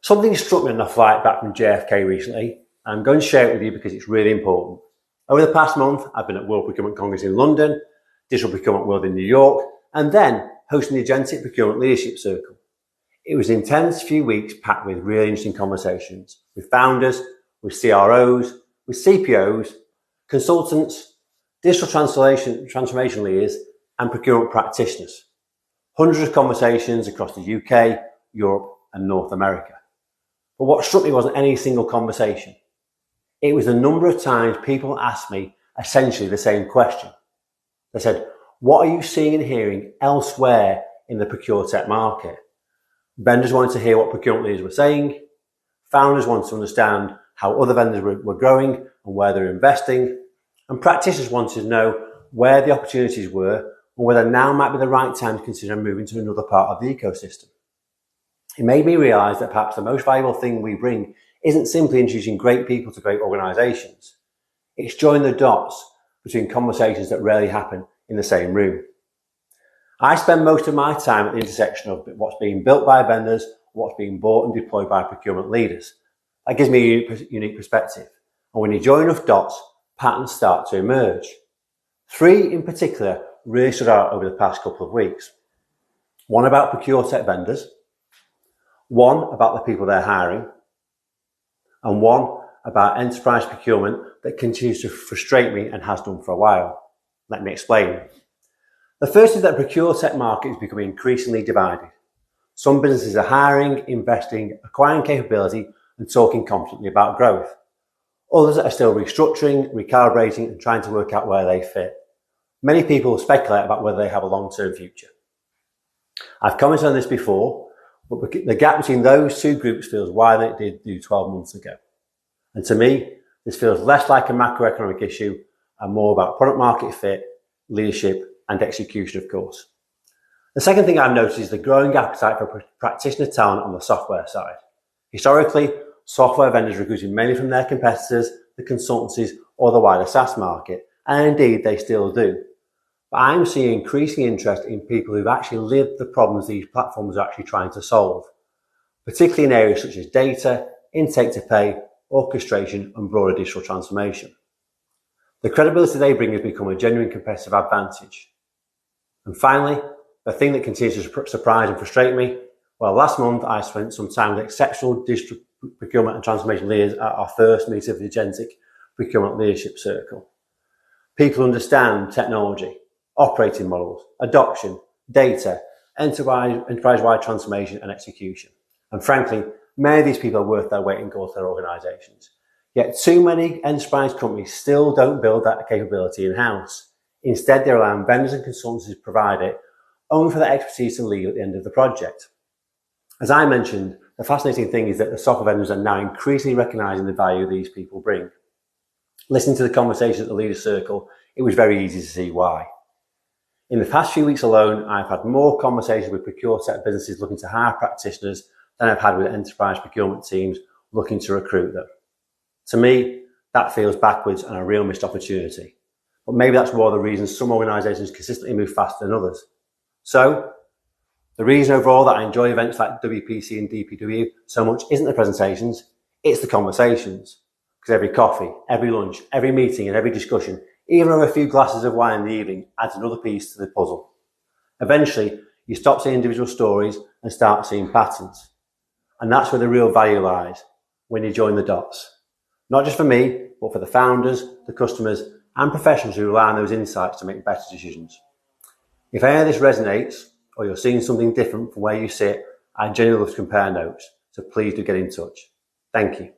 Something struck me on the flight back from JFK recently. I'm going to share it with you because it's really important. Over the past month, I've been at World Procurement Congress in London, Digital Procurement World in New York, and then hosting the AgentIQ Procurement Leadership Circle. It was an intense few weeks packed with really interesting conversations with founders, with CROs, with CPOs, consultants, digital transformation leaders, and procurement practitioners. Hundreds of conversations across the UK, Europe, and North America. But what struck me wasn't any single conversation. It was the number of times people asked me essentially the same question. They said, what are you seeing and hearing elsewhere in the ProcureTech market? Vendors wanted to hear what procurement leaders were saying. Founders wanted to understand how other vendors were growing and where they're investing. And practitioners wanted to know where the opportunities were and whether now might be the right time to consider moving to another part of the ecosystem. It made me realise that perhaps the most valuable thing we bring isn't simply introducing great people to great organisations. It's joining the dots between conversations that rarely happen in the same room. I spend most of my time at the intersection of what's being built by vendors, what's being bought and deployed by procurement leaders. That gives me a unique perspective. And when you join enough dots, patterns start to emerge. 3 in particular really stood out over the past couple of weeks. One about ProcureTech vendors, one about the people they're hiring, and one about enterprise procurement that continues to frustrate me and has done for a while. Let me explain. The first is that the ProcureTech market is becoming increasingly divided. Some businesses are hiring, investing, acquiring capability, and talking confidently about growth. Others are still restructuring, recalibrating, and trying to work out where they fit. Many people speculate about whether they have a long-term future. I've commented on this before, but the gap between those two groups feels wider than it did 12 months ago. And to me, this feels less like a macroeconomic issue and more about product market fit, leadership, and execution, of course. The second thing I've noticed is the growing appetite for practitioner talent on the software side. Historically, software vendors recruited mainly from their competitors, the consultancies, or the wider SaaS market, and indeed they still do. But I'm seeing increasing interest in people who've actually lived the problems these platforms are actually trying to solve, particularly in areas such as data, intake to pay, orchestration, and broader digital transformation. The credibility they bring has become a genuine competitive advantage. And finally, the thing that continues to surprise and frustrate me, well, last month I spent some time with exceptional digital procurement and transformation leaders at our first meeting of the AgentIQ Procurement Leadership Circle. People understand technology, operating models, adoption, data, enterprise-wide transformation and execution. And frankly, many of these people are worth their weight in gold to their organisations. Yet too many enterprise companies still don't build that capability in-house. Instead, they're allowing vendors and consultancies to provide it, only for that expertise to leave at the end of the project. As I mentioned, the fascinating thing is that the software vendors are now increasingly recognising the value these people bring. Listening to the conversation at the Leaders Circle, it was very easy to see why. In the past few weeks alone, I've had more conversations with ProcureTech businesses looking to hire practitioners than I've had with enterprise procurement teams looking to recruit them. To me, that feels backwards and a real missed opportunity. But maybe that's one of the reasons some organisations consistently move faster than others. So, the reason overall that I enjoy events like WPC and DPW so much isn't the presentations, it's the conversations. Because every coffee, every lunch, every meeting and every discussion, even over a few glasses of wine in the evening, adds another piece to the puzzle. Eventually, you stop seeing individual stories and start seeing patterns. And that's where the real value lies, when you join the dots. Not just for me, but for the founders, the customers, and professionals who rely on those insights to make better decisions. If any of this resonates, or you're seeing something different from where you sit, I genuinely love to compare notes, so please do get in touch. Thank you.